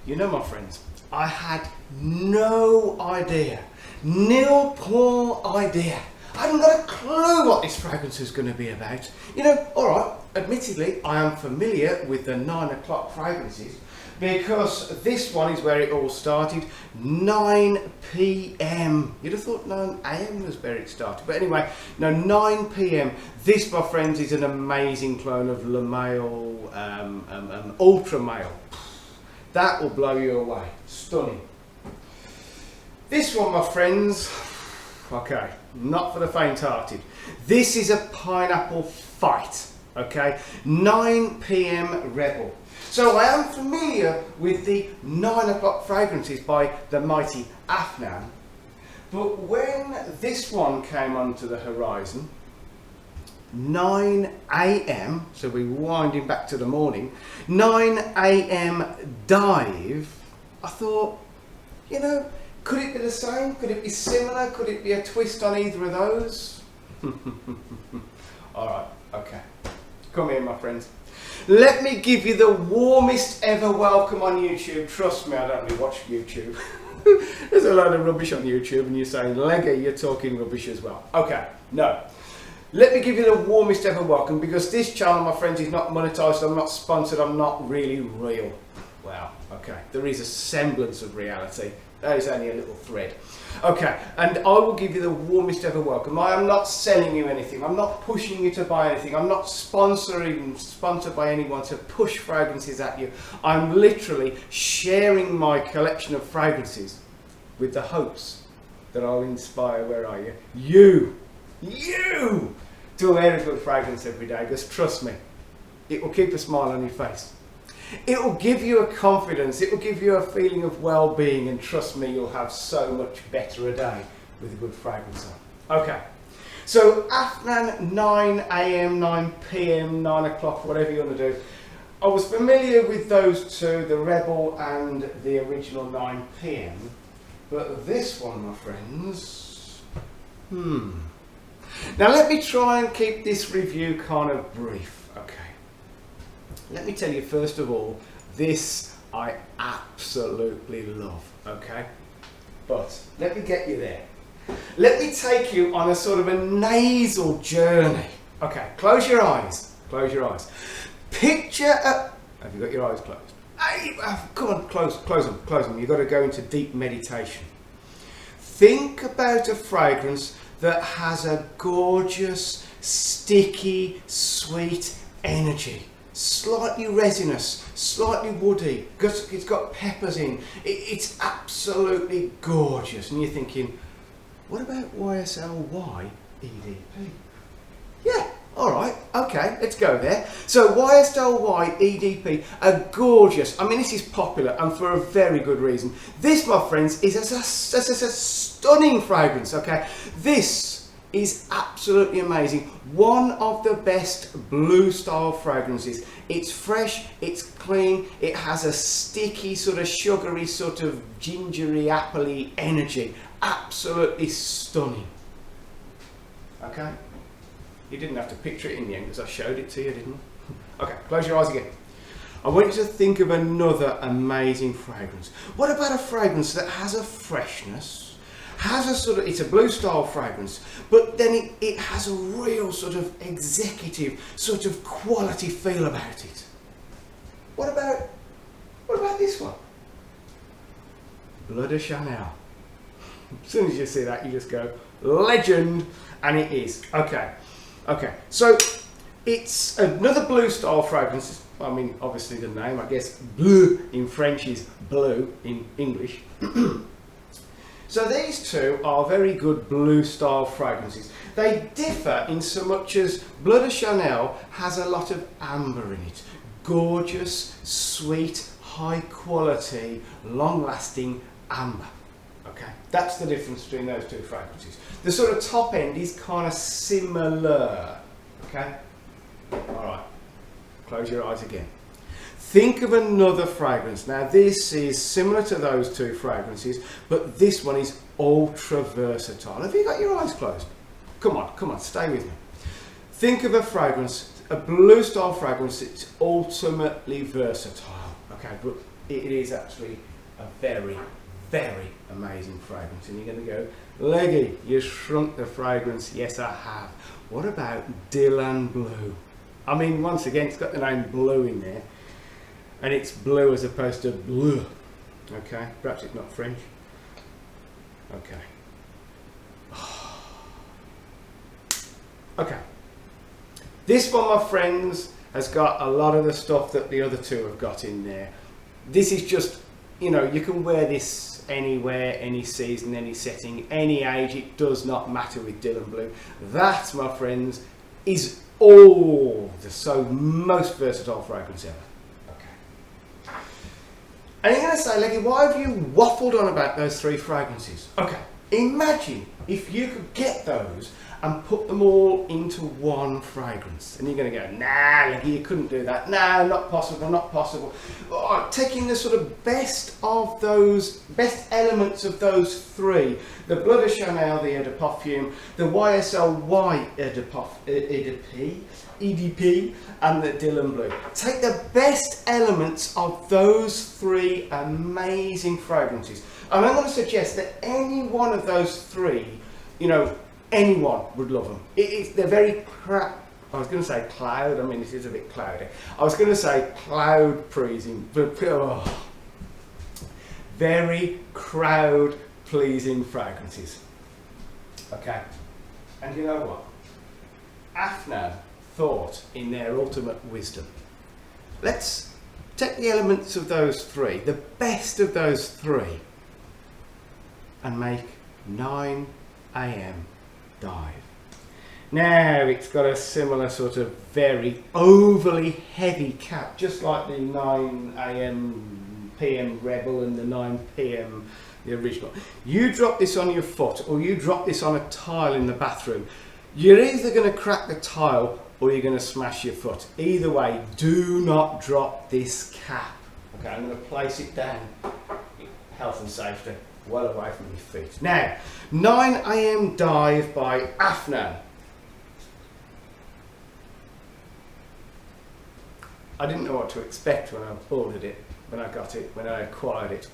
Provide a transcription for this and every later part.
You know, my friends, I had no idea, nil point idea. I hadn't got a clue what this fragrance was going to be about. You know, alright, admittedly, I am familiar with the 9 o'clock fragrances because this one is where it all started, 9 p.m. You'd have thought 9 a.m. was where it started, but anyway, no, 9 p.m. This, my friends, is an amazing clone of Le Male, Ultra Male. That will blow you away. Stunning. This one, my friends, okay, not for the faint-hearted. This is a pineapple fight, okay? 9 p.m. Rebel. So I am familiar with the 9 o'clock fragrances by the mighty Afnan, but when this one came onto the horizon, 9 a.m, so we're winding back to the morning, 9 a.m. dive, I thought, you know, could it be the same? Could it be similar? Could it be a twist on either of those? Alright, okay. Come here, my friends. Let me give you the warmest ever welcome on YouTube. Trust me, I don't really watch YouTube. There's a load of rubbish on YouTube and you're saying, Leggy, you're talking rubbish as well. Okay, no. Let me give you the warmest ever welcome because this channel, my friends, is not monetized, I'm not sponsored, I'm not really real. Wow, okay, there is a semblance of reality. That is only a little thread. Okay, and I will give you the warmest ever welcome. I am not selling you anything, I'm not pushing you to buy anything, I'm not sponsored by anyone to push fragrances at you. I'm literally sharing my collection of fragrances with the hopes that I'll inspire, where are you? You to wear a good fragrance every day, because trust me, it will keep a smile on your face. It will give you a confidence, it will give you a feeling of well-being, and trust me, you'll have so much better a day with a good fragrance on. Okay, so Afnan 9 a.m, 9 p.m, 9 o'clock, whatever you want to do. I was familiar with those two, the Rebel and the original 9 p.m, but this one, my friends, Now let me try and keep this review kind of brief, okay. Let me tell you first of all, this I absolutely love, okay. But let me get you there. Let me take you on a sort of a nasal journey. Okay, close your eyes, close your eyes. Picture a, have you got your eyes closed? Hey, come on, close them. You've got to go into deep meditation. Think about a fragrance that has a gorgeous, sticky, sweet energy. Slightly resinous, slightly woody, it's got peppers in. It's absolutely gorgeous. And you're thinking, what about YSL EDP? Yeah, alright, okay, let's go there. So YSL EDP, a gorgeous, I mean this is popular and for a very good reason. This, my friends, is a stunning fragrance, okay? This is absolutely amazing. One of the best blue style fragrances. It's fresh, it's clean, it has a sticky, sort of sugary, sort of gingery, appley energy. Absolutely stunning. Okay? You didn't have to picture it in the end because I showed it to you, didn't I? Okay, close your eyes again. I want you to think of another amazing fragrance. What about a fragrance that has a freshness, has a sort of, it's a blue style fragrance, but then it has a real sort of executive, sort of quality feel about it. What about this one? Bleu de Chanel. As soon as you see that, you just go, legend, and it is. Okay, so it's another blue style fragrance. I mean, obviously the name, I guess, bleu in French is blue in English. So these two are very good blue style fragrances. They differ in so much as Bleu de Chanel has a lot of amber in it. Gorgeous, sweet, high quality, long lasting amber. Okay, that's the difference between those two fragrances. The sort of top end is kind of similar. Okay, all right, close your eyes again. Think of another fragrance. Now this is similar to those two fragrances, but this one is ultra versatile. Have you got your eyes closed? Come on, stay with me. Think of a fragrance, a blue style fragrance that's ultimately versatile. Okay, but it is actually a very, very amazing fragrance. And you're going to go, Leggy, you shrunk the fragrance. Yes, I have. What about Dylan Blue? I mean, once again, it's got the name Blue in there, and it's blue as opposed to bleu. Okay, perhaps it's not French. Okay. Okay. This one, my friends, has got a lot of the stuff that the other two have got in there. This is just, you know, you can wear this anywhere, any season, any setting, any age. It does not matter with Dylan Blue. That, my friends, is all the most versatile fragrance ever. Okay. And you're going to say, Leggy, why have you waffled on about those three fragrances? Okay. Imagine if you could get those and put them all into one fragrance. And you're going to go, nah, Leggy, you couldn't do that. No, not possible, not possible. Oh, taking the sort of best elements of those three, the Bleu de Chanel, the Eau de Parfum, the YSL EDP, and the Dylan Blue. Take the best elements of those three amazing fragrances. And I'm going to suggest that any one of those three, you know, anyone would love them. They're very I was going to say cloud. I mean, it is a bit cloudy. I was going to say cloud pleasing, but very crowd pleasing fragrances. Okay, and you know what? Afnan thought in their ultimate wisdom, let's take the elements of those three, the best of those three, and make 9 AM Dive. Now it's got a similar sort of very overly heavy cap, just like the 9 AM PM Rebel and the 9 PM the original. You drop this on your foot or you drop this on a tile in the bathroom, you're either going to crack the tile or you're going to smash your foot. Either way, do not drop this cap. Okay, I'm going to place it down. Health and safety, well away from your feet. Now, 9 AM Dive by Afnan. I didn't know what to expect when I ordered it, when I got it, when I acquired it.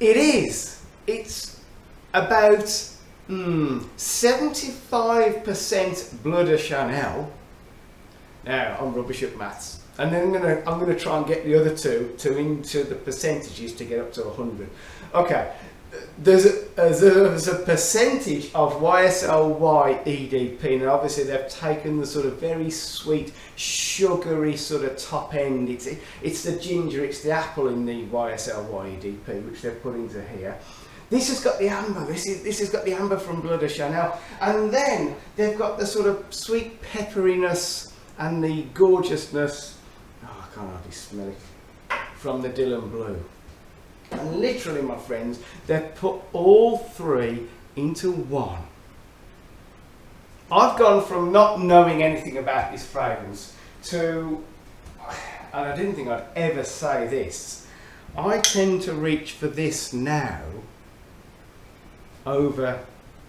It's about 75% Bleu de Chanel. Now, I'm rubbish at maths. And then I'm gonna try and get the other two into the percentages to get up to 100. Okay, there's a percentage of YSLY EDP, and obviously they've taken the sort of very sweet, sugary sort of top end. It's the ginger, it's the apple in the YSLY EDP, which they've put into here. This has got the amber. This has got the amber from Bleu de Chanel, and then they've got the sort of sweet pepperiness and the gorgeousness. Oh, I can't hardly smell it, from the Dylan Blue. And literally, my friends, they've put all three into one. I've gone from not knowing anything about this fragrance to, and I didn't think I'd ever say this, I tend to reach for this now over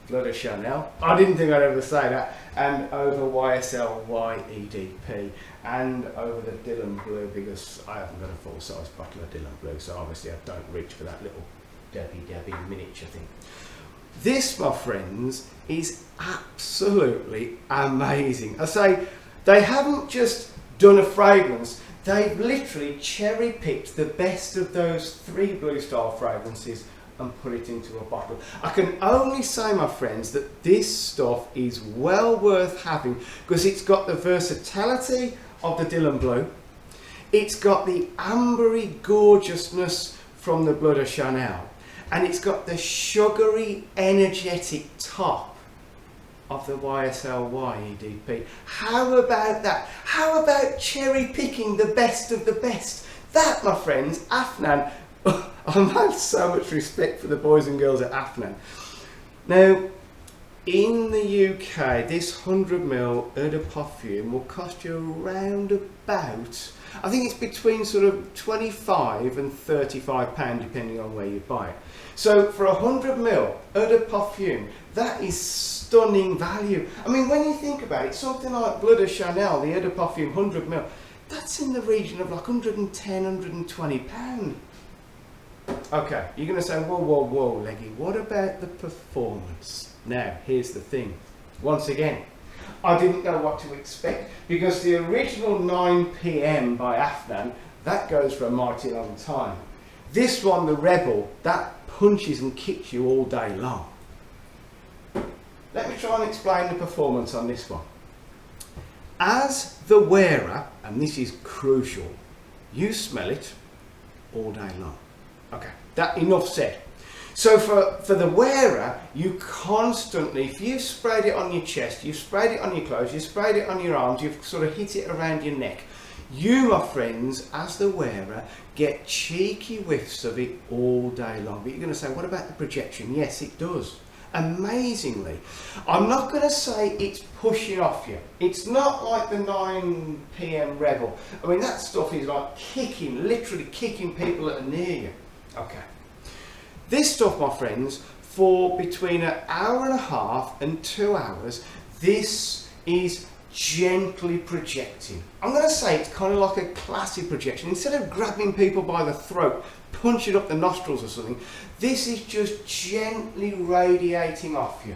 Bleu de Chanel. I didn't think I'd ever say that. And over YSLY EDP and over the Dylan Blue, because I haven't got a full-size bottle of Dylan Blue, so obviously I don't reach for that little Debbie miniature thing. This, my friends, is absolutely amazing. I say, they haven't just done a fragrance, they've literally cherry-picked the best of those three Blue style fragrances and put it into a bottle. I can only say, my friends, that this stuff is well worth having because it's got the versatility of the Dylan Blue, it's got the ambery gorgeousness from the Bleu de Chanel, and it's got the sugary, energetic top of the YSLY EDP. How about that? How about cherry picking the best of the best? That, my friends, Afnan, I have so much respect for the boys and girls at Afnan. Now, in the UK, this 100ml Eau de Parfum will cost you around about, I think it's between sort of 25 and 35 pound depending on where you buy it. So for 100ml Eau de Parfum, that is stunning value. I mean, when you think about it, something like Bleu de Chanel, the Eau de Parfum 100ml, that's in the region of like 110, 120 pound. Okay, you're going to say, whoa, whoa, whoa, Leggy, what about the performance? Now, here's the thing. Once again, I didn't know what to expect because the original 9 PM by Afnan, that goes for a mighty long time. This one, the Rebel, that punches and kicks you all day long. Let me try and explain the performance on this one. As the wearer, and this is crucial, you smell it all day long. Okay, that enough said. So for the wearer, you constantly, if you've sprayed it on your chest, you've sprayed it on your clothes, you've sprayed it on your arms, you've sort of hit it around your neck, you, my friends, as the wearer, get cheeky whiffs of it all day long. But you're going to say, what about the projection? Yes, it does. Amazingly. I'm not going to say it's pushing off you. It's not like the 9 PM Rebel. I mean, that stuff is like kicking, literally kicking people that are near you. Okay. This stuff, my friends, for between an hour and a half and 2 hours, this is gently projecting. I'm going to say it's kind of like a classic projection. Instead of grabbing people by the throat, punching up the nostrils or something, this is just gently radiating off you.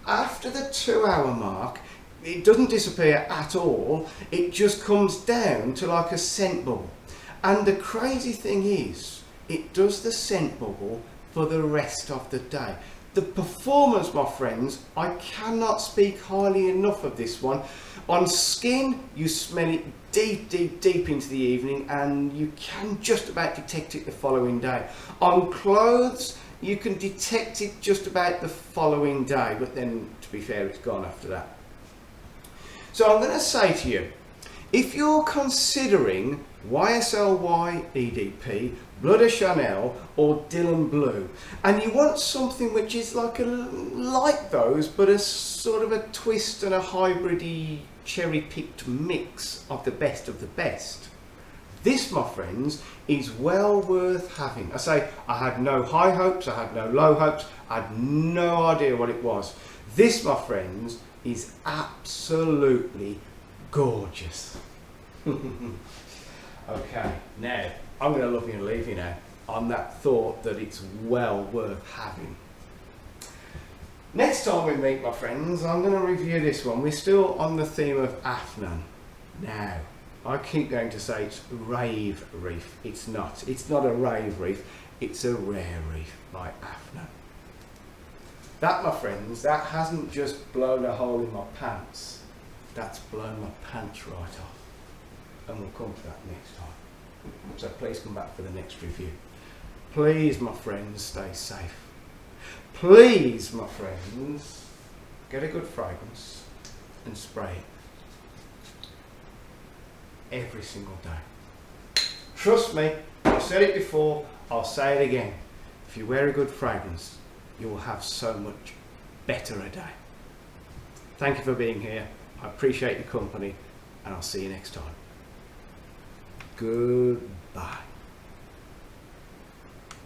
After the 2 hour mark, it doesn't disappear at all. It just comes down to like a scent bubble. And the crazy thing is, it does the scent bubble for the rest of the day. The performance, my friends, I cannot speak highly enough of this one. On skin, you smell it deep, deep, deep into the evening, and you can just about detect it the following day. On clothes, you can detect it just about the following day, but then, to be fair, it's gone after that. So I'm going to say to you, if you're considering YSL EDP, Bleu de Chanel or Dylan Blue, and you want something which is like those, but a sort of a twist and a hybridy cherry-picked mix of the best, this, my friends, is well worth having. I say, I had no high hopes, I had no low hopes, I had no idea what it was. This, my friends, is absolutely gorgeous. Okay, now I'm going to love you and leave you now on that thought that it's well worth having. Next time we meet, my friends, I'm going to review this one. We're still on the theme of Afnan. Now, I keep going to say it's Rave Reef. It's not. It's not a rave reef. It's a rare reef by Afnan. That, my friends, that hasn't just blown a hole in my pants. That's blown my pants right off. And we'll come to that next time. So please come back for the next review. Please, my friends, stay safe. Please, my friends, get a good fragrance and spray it every single day. Trust me, I've said it before, I'll say it again. If you wear a good fragrance, you will have so much better a day. Thank you for being here. I appreciate your company, and I'll see you next time. Goodbye.